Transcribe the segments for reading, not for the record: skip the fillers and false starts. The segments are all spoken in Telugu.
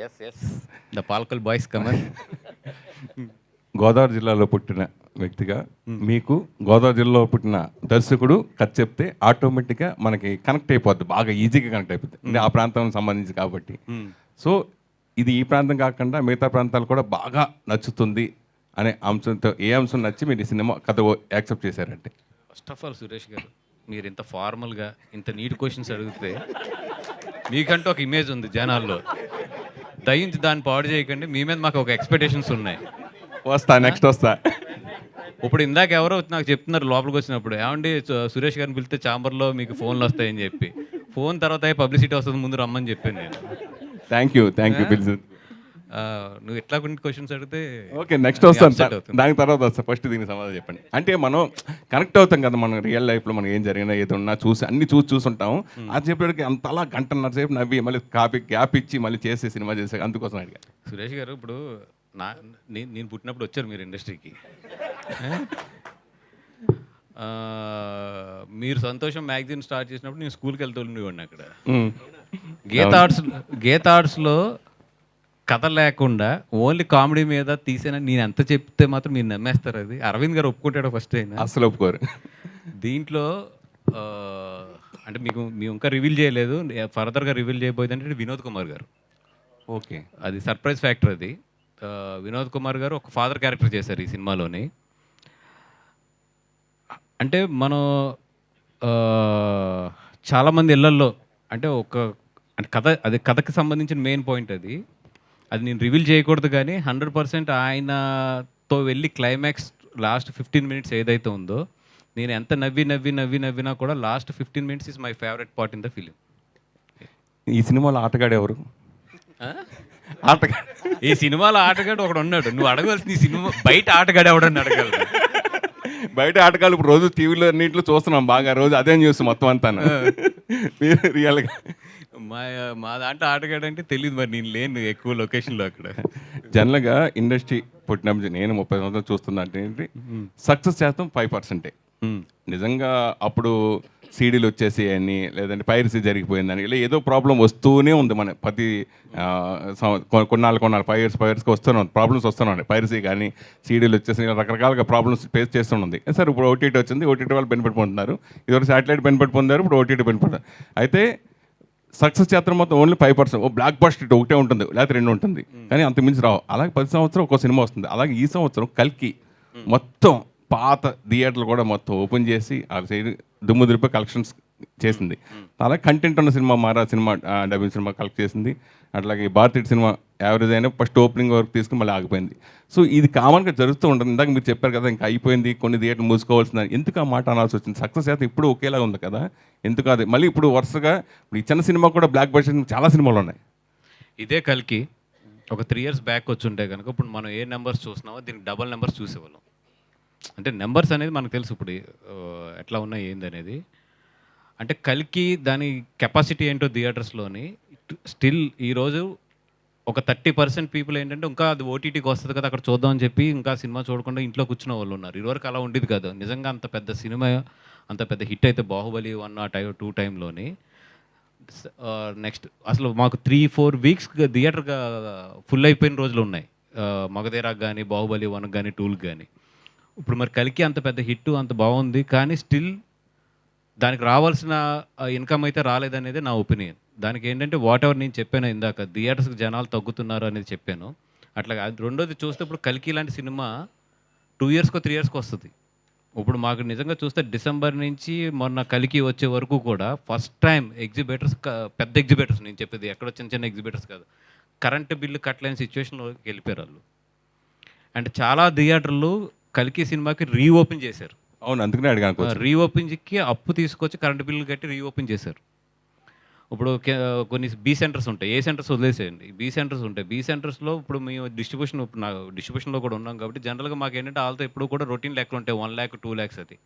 ఎస్ ఎస్ ద పాల్కల్ బాయ్స్ కమర్. గోదావరి జిల్లాలో పుట్టిన వ్యక్తిగా మీకు గోదావరి జిల్లాలో పుట్టిన దర్శకుడు కథ చెప్తే ఆటోమేటిక్గా మనకి కనెక్ట్ అయిపోద్ది, బాగా ఈజీగా కనెక్ట్ అయిపోద్ది, అంటే ఆ ప్రాంతం సంబంధించి కాబట్టి. సో ఇది ఈ ప్రాంతం కాకుండా మిగతా ప్రాంతాలు కూడా బాగా నచ్చుతుంది అనే అంశంతో ఏ అంశం నచ్చి మీరు ఈ సినిమా కథ యాక్సెప్ట్ చేశారంటే? ఫస్ట్ ఆఫ్ ఆల్ సురేష్ గారు, మీరు ఇంత ఫార్మల్గా ఇంత నీట్ క్వశ్చన్స్ అడిగితే మీకంటూ ఒక ఇమేజ్ ఉంది జనాల్లో, దయించి దాన్ని పాడు చేయకండి. మీ మీద మాకు ఒక ఎక్స్పెక్టేషన్స్ ఉన్నాయి. వస్తా, నెక్స్ట్ వస్తా. ఇప్పుడు ఇందాక ఎవరో నాకు చెప్తున్నారు లోపలికి వచ్చినప్పుడు, ఏమండి సురేష్ గారిని పిలిస్తే ఛాంబర్లో మీకు ఫోన్లు వస్తాయని చెప్పి, ఫోన్ తర్వాత పబ్లిసిటీ వస్తుంది, ముందు రమ్మని చెప్పాను నేను. థ్యాంక్ యూ పిలిచి. నువ్వు ఎట్లా కొన్ని క్వశ్చన్స్ అడిగితే ఓకే, నెక్స్ట్ వస్తాను, దాని తర్వాత వస్తా. ఫస్ట్ దీనికి సమాధానం చెప్పండి. అంటే మనం కనెక్ట్ అవుతాం కదా, మనం రియల్ లైఫ్లో మనం ఏం జరిగినా ఏదో ఉన్నా చూసి అన్ని చూసుంటాం. అది చెప్పేటికి అంతలా గంటన్నర సేపు నవ్వి మళ్ళీ కాపీ గ్యాప్ ఇచ్చి మళ్ళీ చేసే సినిమా చేసే అందుకోసం అడిగా. సురేష్ గారు, ఇప్పుడు నేను పుట్టినప్పుడు వచ్చారు మీరు ఇండస్ట్రీకి. మీరు సంతోషం మ్యాగజైన్ స్టార్ట్ చేసినప్పుడు నేను స్కూల్కి వెళ్తుండేవాడిని అక్కడ. గీత ఆర్ట్స్లో కథ లేకుండా ఓన్లీ కామెడీ మీద తీసిన నేను ఎంత చెప్తే మాత్రం మీరు నమ్మేస్తారు. అది అరవింద్ గారు ఒప్పుకుంటాడు ఫస్ట్ అయినా, అసలు ఒప్పుకోరు. దీంట్లో అంటే మేము ఇంకా రివీల్ చేయలేదు, ఫర్దర్గా రివీల్ చేయబోయేదంటే వినోద్ కుమార్ గారు. ఓకే, అది సర్ప్రైజ్ ఫ్యాక్టర్. అది వినోద్ కుమార్ గారు ఒక ఫాదర్ క్యారెక్టర్ చేశారు ఈ సినిమాలోని. అంటే మనం చాలామంది ఇళ్లల్లో అంటే అంటే కథకి సంబంధించిన మెయిన్ పాయింట్ అది నేను రివీల్ చేయకూడదు, కానీ 100% ఆయనతో వెళ్ళి క్లైమాక్స్ లాస్ట్ 15 minutes ఏదైతే ఉందో, నేను ఎంత నవ్వినా కూడా last 15 minutes is my favourite part in the film. ఈ సినిమాలో ఆటగాడు ఎవరు? ఈ సినిమాలో ఆటగాడు ఒకడు ఉన్నాడు. నువ్వు అడగవలసిన ఈ సినిమా బయట ఆటగాడు ఎవడని అడగలరు. బయట ఆటగాళ్ళు ఇప్పుడు రోజు టీవీలో అన్నింటిలో చూస్తున్నాం బాగా, రోజు అదే న్యూస్ మొత్తం అంతా. మీరు రియల్గా మా దాంట్లో ఆటగాడు అంటే తెలియదు, మరి నేను లేను ఎక్కువ లొకేషన్లో అక్కడ. జనరల్గా ఇండస్ట్రీ పుట్టినప్పుడు నేను 30 సంవత్సరాలు చూస్తున్నా అంటే సక్సెస్ శాతం 5%. నిజంగా అప్పుడు సీడీలు వచ్చేసి అని, లేదంటే పైరసీ జరిగిపోయిందని, ఇలా ఏదో ప్రాబ్లం వస్తూనే ఉంది. మన ప్రతి కొన్నాళ్ళు 5 yearsకి వస్తూనే ఉంది, ప్రాబ్లమ్స్ వస్తూనే ఉన్నాయి. పైరసీ కానీ సీడీలు వచ్చేసి ఇలా రకరకాలుగా ప్రాబ్లమ్స్ ఫేస్ చేస్తుంది. సార్ ఇప్పుడు ఓటీటీ వచ్చింది, ఓటీటీ వాళ్ళు బెనిఫిట్ పొందుతున్నారు, ఇదివరకు శాటిలైట్ బెనిఫిట్ పొందారు, ఇప్పుడు ఓటీటీ బెనిఫిట్ పొందారు. అయితే సక్సెస్ శాతం మొత్తం ఓన్లీ 5%. ఓ బ్లాక్ బస్టర్ ఒకటే ఉంటుంది, లేకపోతే 2 ఉంటుంది, కానీ అంత మించి రావు. అలాగే 10 సంవత్సరం ఒక సినిమా వస్తుంది. అలాగే ఈ సంవత్సరం కల్కి మొత్తం పాత థియేటర్లు కూడా మొత్తం ఓపెన్ చేసి ఆ సైడ్ దుమ్ము దులిపి కలెక్షన్స్ చేసింది. అలాగే కంటెంట్ ఉన్న సినిమా మారా సినిమా డబ్బింగ్ సినిమా కలెక్ట్ చేసింది. అట్లాగే భారతీయ సినిమా యావరేజ్ అయినా ఫస్ట్ ఓపెనింగ్ వరకు తీసుకుని మళ్ళీ ఆగిపోయింది. సో ఇది కామన్గా జరుగుతూ ఉంటుంది. ఇందాక మీరు చెప్పారు కదా, ఇంకా అయిపోయింది, కొన్ని థియేటర్లు మూసుకోవాల్సింది. ఎందుకు ఆ మాట అనాల్సి వచ్చింది? సక్సెస్ అయితే ఇప్పుడు ఒకేలా ఉంది కదా, ఎందుకు అది మళ్ళీ ఇప్పుడు వరుసగా ఇప్పుడు ఈ చిన్న సినిమా కూడా బ్లాక్ బస్టర్ చాలా సినిమాలు ఉన్నాయి. ఇదే కలికి ఒక 3 years బ్యాక్ వచ్చి ఉంటే కనుక ఇప్పుడు మనం ఏ నెంబర్స్ చూస్తున్నామో దీనికి డబల్ నెంబర్స్ చూసేవాళ్ళం. అంటే నెంబర్స్ అనేది మనకు తెలుసు ఇప్పుడు ఎట్లా ఉన్నాయి ఏంది అనేది. అంటే కల్కి దాని కెపాసిటీ ఏంటో థియేటర్స్లోని స్టిల్ ఈరోజు ఒక 30% పీపుల్ ఏంటంటే ఇంకా అది ఓటీటీకి వస్తుంది కదా అక్కడ చూద్దామని చెప్పి ఇంకా సినిమా చూడకుండా ఇంట్లో కూర్చున్న వాళ్ళు ఉన్నారు. ఇదివరకు అలా ఉండేది కాదు. నిజంగా అంత పెద్ద సినిమా అంత పెద్ద హిట్ అయితే బాహుబలి 1 or 2 టైంలోని నెక్స్ట్ అసలు మాకు 3-4 weeks థియేటర్గా ఫుల్ అయిపోయిన రోజులు ఉన్నాయి. మగధీరాకు కానీ, బాహుబలి 1 కానీ 2 కానీ. ఇప్పుడు మరి కలికి అంత పెద్ద హిట్ అంత బాగుంది, కానీ స్టిల్ దానికి రావాల్సిన ఇన్కమ్ అయితే రాలేదనేది నా ఒపీనియన్. దానికి ఏంటంటే వాట్ ఎవర్ నేను చెప్పాను ఇందాక, థియేటర్స్కి జనాలు తగ్గుతున్నారు అనేది చెప్పాను. అట్లాగే రెండోది చూస్తే ఇప్పుడు కలికి లాంటి సినిమా 2 yearsకో 3 yearsకో వస్తుంది. ఇప్పుడు మాకు నిజంగా చూస్తే డిసెంబర్ నుంచి మొన్న కలికి వచ్చే వరకు కూడా ఫస్ట్ టైం ఎగ్జిబిటర్స్, పెద్ద ఎగ్జిబిటర్స్ నేను చెప్పేది ఎక్కడో చిన్న ఎగ్జిబిటర్స్ కాదు, కరెంటు బిల్లు కట్టలేని సిచ్యువేషన్లోకి వెళ్ళిపోయారు వాళ్ళు. అండ్ చాలా థియేటర్లు కలికి సినిమాకి రీఓపెన్ చేశారు. అవును, అందుకనే అడిగాను. రీఓపెన్కి అప్పు తీసుకొచ్చి కరెంటు బిల్లు కట్టి రీఓపెన్ చేశారు. ఇప్పుడు కొన్ని బీ సెంటర్స్ ఉంటాయి, ఏ సెంటర్స్ వదిలేసేయండి, బీ సెంటర్స్ ఉంటాయి. బీ సెంటర్స్లో ఇప్పుడు మేము డిస్ట్రిబ్యూషన్లో కూడా ఉన్నాం కాబట్టి జనరల్గా మాకు ఏంటంటే వాళ్ళతో ఎప్పుడు కూడా రొటీన్ లెక్కలు ఉంటాయి, 1 lakh 2 lakhs. అది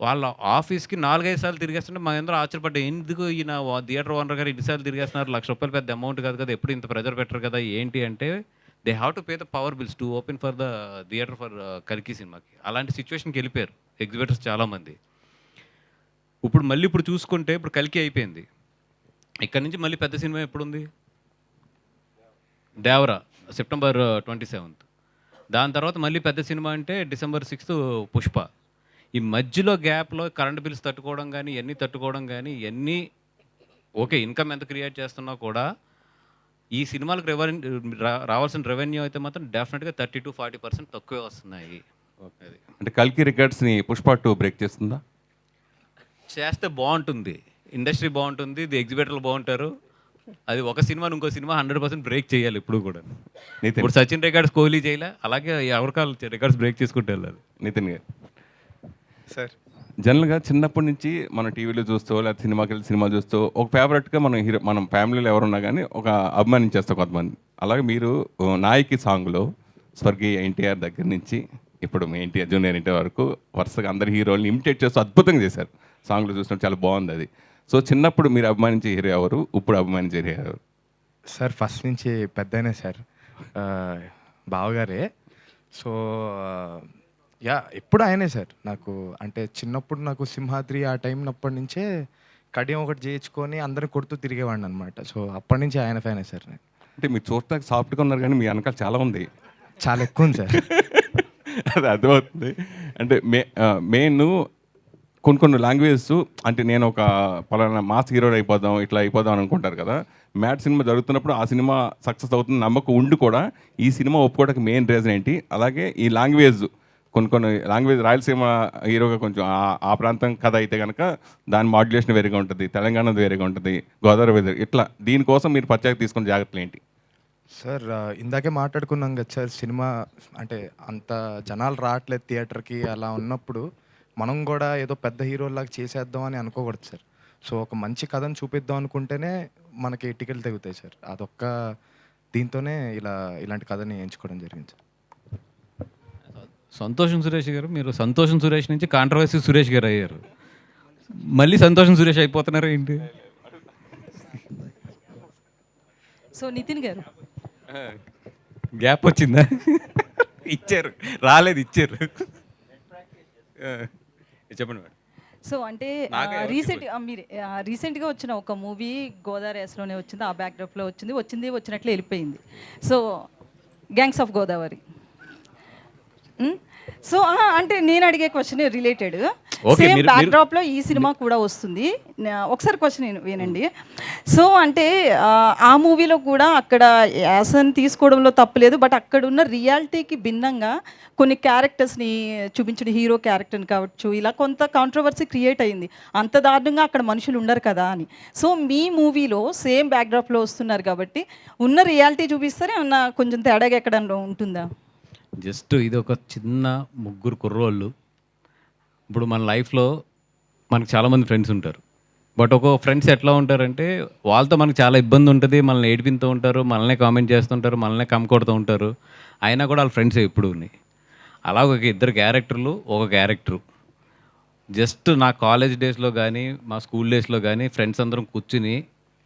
వాళ్ళ ఆఫీస్కి 4-5 సార్లు తిరిగేస్తుంటే మా అందరూ ఆశ్చర్యపడ్డా, ఎందుకు ఈయన థియేటర్ ఓనర్ గారు ఇన్నిసార్లు తిరిగేస్తున్నారు, ₹1,00,000 పెద్ద అమౌంట్ కాదు కదా, ఎప్పుడు ఇంత ప్రెజర్ పెట్టరు కదా ఏంటి అంటే, they have to pay the power bills to open for the theatre for కల్కి సినిమాకి. అలాంటి సిచ్యువేషన్కి వెళ్ళిపోయారు ఎగ్జిబిటర్స్ చాలామంది. ఇప్పుడు చూసుకుంటే ఇప్పుడు కల్కి అయిపోయింది, ఇక్కడ నుంచి మళ్ళీ పెద్ద సినిమా ఎప్పుడుంది? Devara September 27th. దాని తర్వాత మళ్ళీ పెద్ద సినిమా అంటే డిసెంబర్ 6th పుష్ప. ఈ మధ్యలో గ్యాప్లో కరెంట్ బిల్స్ తట్టుకోవడం కానీ ఇవన్నీ తట్టుకోవడం కానీ ఇవన్నీ ఓకే, ఇన్కమ్ ఎంత క్రియేట్ చేస్తున్నా కూడా ఈ సినిమాలకు రావాల్సిన రెవెన్యూ అయితే మాత్రం డెఫినెట్గా 30-40% తక్కువే వస్తున్నాయి. అది అంటే కల్కి రికార్డ్స్ని పుష్ప 2 బ్రేక్ చేస్తుందా? చేస్తే బాగుంటుంది, ఇండస్ట్రీ బాగుంటుంది, ది ఎగ్జిబిటర్లు బాగుంటారు. అది ఒక సినిమాని ఇంకో సినిమా 100% బ్రేక్ చేయాలి ఇప్పుడు కూడా. నితిన్ ఇప్పుడు సచిన్ రికార్డ్స్ కోహ్లీ చేయలే, అలాగే ఎవరికాలు రికార్డ్స్ బ్రేక్ చేసుకుంటూ వెళ్ళాలి. నితిన్ గారు సార్ జనరల్గా చిన్నప్పటి నుంచి మనం టీవీలో చూస్తూ లేకపోతే సినిమాకి వెళ్ళి సినిమా చూస్తూ ఒక ఫేవరెట్గా మనం హీరో మనం ఫ్యామిలీలో ఎవరున్నా కానీ ఒక అభిమానించేస్తాం కొంతమంది. అలాగే మీరు నాయకి సాంగ్లో స్వర్గీయ ఎన్టీఆర్ దగ్గర నుంచి ఇప్పుడు మీ ఎన్టీఆర్ జూనియర్ ఎన్టీఆర్ వరకు వరుసగా అందరి హీరోల్ని ఇమిటేట్ చేస్తూ అద్భుతంగా చేశారు. సాంగ్లో చూసినప్పుడు చాలా బాగుంది అది. సో చిన్నప్పుడు మీరు అభిమానించే హీరో ఎవరు, ఇప్పుడు అభిమానించే హీరో ఎవరు? సార్ ఫస్ట్ నుంచి పెద్దనే సార్, బావగారే. సో యా ఎప్పుడు ఆయనే సార్ నాకు. అంటే చిన్నప్పుడు నాకు సింహాద్రి ఆ టైం అప్పటి నుంచే కడియం ఒకటి చేయించుకొని అందరిని కొడుతూ తిరిగేవాడిని అనమాట. సో అప్పటి నుంచి ఆయన ఫ్యానే సార్ నేను. అంటే మీరు చూడటానికి సాఫ్ట్గా ఉన్నారు కానీ మీ వెనకాల చాలా ఉంది. చాలా ఎక్కువ ఉంది సార్. అది అర్థమవుతుంది. అంటే మెయిన్ కొన్ని లాంగ్వేజెస్ అంటే నేను ఒక పలానా మాస్ హీరో అయిపోదాం ఇట్లా అయిపోదాం అని అనుకుంటారు కదా. మ్యాట్ సినిమా జరుగుతున్నప్పుడు ఆ సినిమా సక్సెస్ అవుతుంది నమ్మకం ఉండి కూడా ఈ సినిమా ఒప్పుకోవడానికి మెయిన్ రీజన్ ఏంటి? అలాగే ఈ లాంగ్వేజ్ కొన్ని లాంగ్వేజ్ రాయలసీమ హీరోగా కొంచెం ఆ ప్రాంతం కథ అయితే కనుక దాని మాడ్యులేషన్ వేరేగా ఉంటుంది, తెలంగాణది వేరేగా ఉంటుంది, గోదావరి వేరే, ఇట్లా దీనికోసం మీరు ప్రత్యేక తీసుకున్న జాగ్రత్తలు ఏంటి? సార్ ఇందాకే మాట్లాడుకున్నాం కదా సార్, సినిమా అంటే అంత జనాలు రావట్లేదు థియేటర్కి, అలా ఉన్నప్పుడు మనం కూడా ఏదో పెద్ద హీరోలాగా చేసేద్దాం అని అనుకోకూడదు సార్. సో ఒక మంచి కథను చూపిద్దాం అనుకుంటేనే మనకి టికెట్లు తెగుతాయి సార్. అదొక్క దీంతోనే ఇలాంటి కథని ఎంచుకోవడం జరిగింది సార్. సంతోషం సురేష్ గారు, మీరు సంతోషం సురేష్ నుంచి కాంట్రవర్సీ సురేష్ గారు అయ్యారు, మళ్ళీ సంతోషం సురేష్ అయిపోతున్నారు ఏంటి? సో నితిన్ గారు గ్యాప్ వచ్చిందా? ఇచ్చారు, రాలేదు, ఇచ్చారు. చెప్పండి మేడం. సో అంటే రీసెంట్గా వచ్చిన ఒక మూవీ గోదావరి యాసలోనే వచ్చింది, ఆ బ్యాక్డ్రాప్లో వచ్చినట్లు వెళ్ళిపోయింది. So gangs of Godavari. So అంటే నేను అడిగే క్వశ్చన్ రిలేటెడ్, సేమ్ బ్యాక్డ్రాప్లో ఈ సినిమా కూడా వస్తుంది. ఒకసారి క్వశ్చన్ వినండి. సో అంటే ఆ మూవీలో కూడా అక్కడ యాసన్ తీసుకోవడంలో తప్పులేదు, బట్ అక్కడ ఉన్న రియాలిటీకి భిన్నంగా కొన్ని క్యారెక్టర్స్ని చూపించిన హీరో క్యారెక్టర్ని కావచ్చు, ఇలా కొంత కాంట్రవర్సీ క్రియేట్ అయింది. అంత దారుణంగా అక్కడ మనుషులు ఉండరు కదా అని. సో మీ మూవీలో సేమ్ బ్యాక్డ్రాప్లో వస్తున్నారు కాబట్టి ఉన్న రియాలిటీ చూపిస్తారే, ఉన్న కొంచెం తేడాగా ఎక్కడ ఉంటుందా? జస్ట్ ఇది ఒక చిన్న ముగ్గురు కుర్రోళ్ళు. ఇప్పుడు మన లైఫ్లో మనకు చాలామంది ఫ్రెండ్స్ ఉంటారు, బట్ ఒక ఫ్రెండ్స్ ఎట్లా ఉంటారంటే వాళ్ళతో మనకు చాలా ఇబ్బంది ఉంటుంది, మనల్ని ఏడిపిస్తూ ఉంటారు, మనల్నే కామెంట్ చేస్తుంటారు, మనల్నే కమ్కొడుతూ ఉంటారు, అయినా కూడా వాళ్ళ ఫ్రెండ్స్ ఎప్పుడు ఉన్నాయి. అలా ఒక ఇద్దరు క్యారెక్టర్లు, ఒక క్యారెక్టరు. జస్ట్ నా కాలేజ్ డేస్లో కానీ మా స్కూల్ డేస్లో కానీ ఫ్రెండ్స్ అందరం కూర్చుని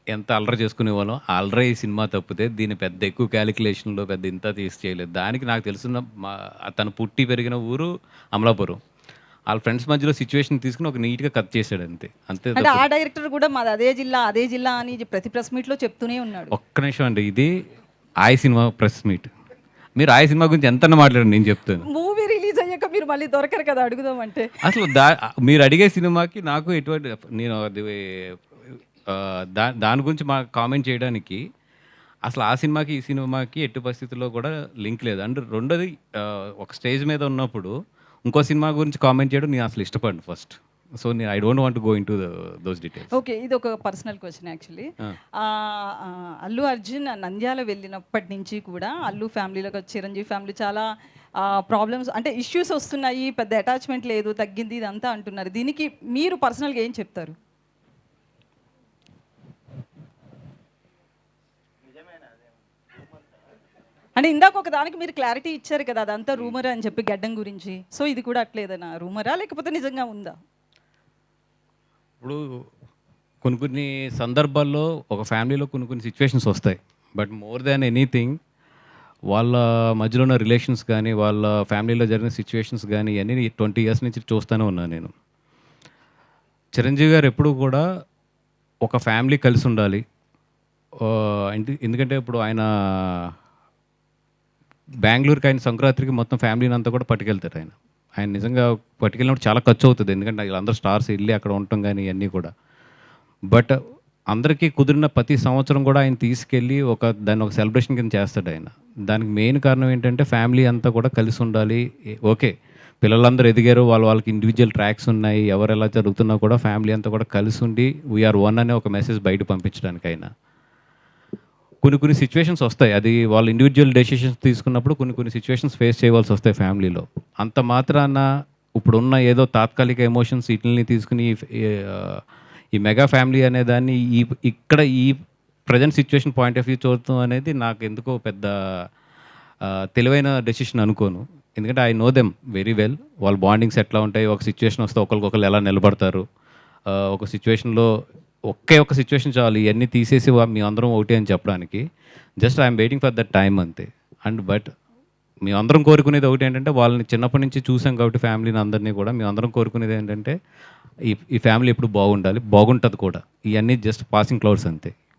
ఎంత అల్లరి చేసుకునే వాళ్ళం. అల్లరి ఈ సినిమా తప్పితే దీన్ని పెద్ద ఎక్కువ క్యాలిక్యులేషన్లో పెద్ద ఇంత తీసి చేయలేదు. దానికి నాకు తెలిసిన తను పుట్టి పెరిగిన ఊరు అమలాపురం. వాళ్ళ ఫ్రెండ్స్ మధ్యలో సిచ్యువేషన్ తీసుకుని ఒక నీట్గా కట్ చేశాడు, అంతే. అంటే ఆ డైరెక్టర్ కూడా మాది అదే జిల్లా అని ప్రతి ప్రెస్ మీట్లో చెప్తూనే ఉన్నాడు. ఒక్క నిమిషం అండి, ఇది ఆయ్ సినిమా ప్రెస్ మీట్. మీరు ఆయ్ సినిమా గురించి ఎంత మాట్లాడండి, నేను చెప్తాను. మూవీ రిలీజ్ అయ్యాక మీరు మళ్ళీ దొరకరు కదా అడుగుదామంటే. అసలు మీరు అడిగే సినిమాకి నాకు ఎటువంటి, నేను అది దాని గురించి మా కామెంట్ చేయడానికి అసలు ఆ సినిమాకి ఈ సినిమాకి ఎట్టి పరిస్థితుల్లో కూడా లింక్ లేదు. అండ్ రెండోది, ఒక స్టేజ్ మీద ఉన్నప్పుడు ఇంకో సినిమా గురించి కామెంట్ చేయడం నేను అసలు ఇష్టపడను ఫస్ట్. సో నేను I don't want go into those details. Okay, ఇది ఒక personal question actually. Allu Arjun Nandyal వెళ్ళినప్పటి నుంచి కూడా అల్లు ఫ్యామిలీలో చిరంజీవి ఫ్యామిలీ చాలా ప్రాబ్లమ్స్ అంటే ఇష్యూస్ వస్తున్నాయి, పెద్ద అటాచ్మెంట్ లేదు, తగ్గింది, ఇదంతా అంటున్నారు. దీనికి మీరు పర్సనల్గా ఏం చెప్తారు? అంటే ఇందాక ఒక దానికి మీరు క్లారిటీ ఇచ్చారు కదా, అదంతా రూమర్ అని చెప్పి గడ్డం గురించి. సో ఇది కూడా అట్లేదనా, రూమరా లేకపోతే నిజంగా ఉందా? ఇప్పుడు కొన్ని సందర్భాల్లో ఒక ఫ్యామిలీలో కొన్ని సిచ్యువేషన్స్ వస్తాయి, బట్ మోర్ దాన్ ఎనీథింగ్ వాళ్ళ మధ్యలో ఉన్న రిలేషన్స్ కానీ వాళ్ళ ఫ్యామిలీలో జరిగిన సిచ్యువేషన్స్ కానీ ఇవన్నీ 20 years నుంచి చూస్తూనే ఉన్నాను నేను. చిరంజీవి గారు ఎప్పుడూ కూడా ఒక ఫ్యామిలీ కలిసి ఉండాలి. ఎందుకంటే ఇప్పుడు ఆయన బెంగళూరుకి ఆయన సంక్రాంతికి మొత్తం ఫ్యామిలీని అంతా కూడా పట్టుకెళ్తారు ఆయన. ఆయన నిజంగా పట్టుకెళ్ళినప్పుడు చాలా ఖర్చు అవుతుంది, ఎందుకంటే వీళ్ళందరూ స్టార్స్ వెళ్ళి అక్కడ ఉండటం కానీ ఇవన్నీ కూడా. బట్ అందరికీ కుదిరిన ప్రతి సంవత్సరం కూడా ఆయన తీసుకెళ్ళి దాన్ని ఒక సెలబ్రేషన్ కింద చేస్తాడు ఆయన. దానికి మెయిన్ కారణం ఏంటంటే ఫ్యామిలీ అంతా కూడా కలిసి ఉండాలి. ఓకే, పిల్లలందరూ ఎదిగారు, వాళ్ళకి ఇండివిజువల్ ట్రాక్స్ ఉన్నాయి, ఎవరు ఎలా జరుగుతున్నా కూడా ఫ్యామిలీ అంతా కూడా కలిసి ఉండి వీఆర్ వన్ అనే ఒక మెసేజ్ బయట పంపించడానికి అయినా కొన్ని సిచ్యువేషన్స్ వస్తాయి. అది వాళ్ళు ఇండివిజువల్ డెసిషన్స్ తీసుకున్నప్పుడు కొన్ని సిచ్యువేషన్స్ ఫేస్ చేయవలసి వస్తాయి ఫ్యామిలీలో. అంత మాత్రాన ఇప్పుడున్న ఏదో తాత్కాలిక ఎమోషన్స్ వీటిని తీసుకుని ఈ మెగా ఫ్యామిలీ అనే దాన్ని ఇక్కడ ఈ present situation point of view చూడటం అనేది నాకు ఎందుకో పెద్ద తెలివైన డెసిషన్ అనుకోను. ఎందుకంటే I know them very well. వాళ్ళ బాండింగ్స్ ఎట్లా ఉంటాయి, ఒక సిచ్యువేషన్ వస్తే ఒకరికొకరు ఎలా నిలబడతారు, ఒక సిచ్యువేషన్లో ఒక సిచ్యువేషన్ చాలు ఇవన్నీ తీసేసి మీ అందరం ఒకటి అని చెప్పడానికి. Just I'm waiting for that time అంతే. బట్ మేము అందరం కోరుకునేది ఒకటి ఏంటంటే, వాళ్ళని చిన్నప్పటి నుంచి చూసాం కాబట్టి ఫ్యామిలీని అందరినీ కూడా మేము అందరం కోరుకునేది ఏంటంటే ఈ ఫ్యామిలీ ఎప్పుడు బాగుండాలి, బాగుంటుంది కూడా. ఇవన్నీ జస్ట్ పాసింగ్ క్లౌడ్స్ అంతే.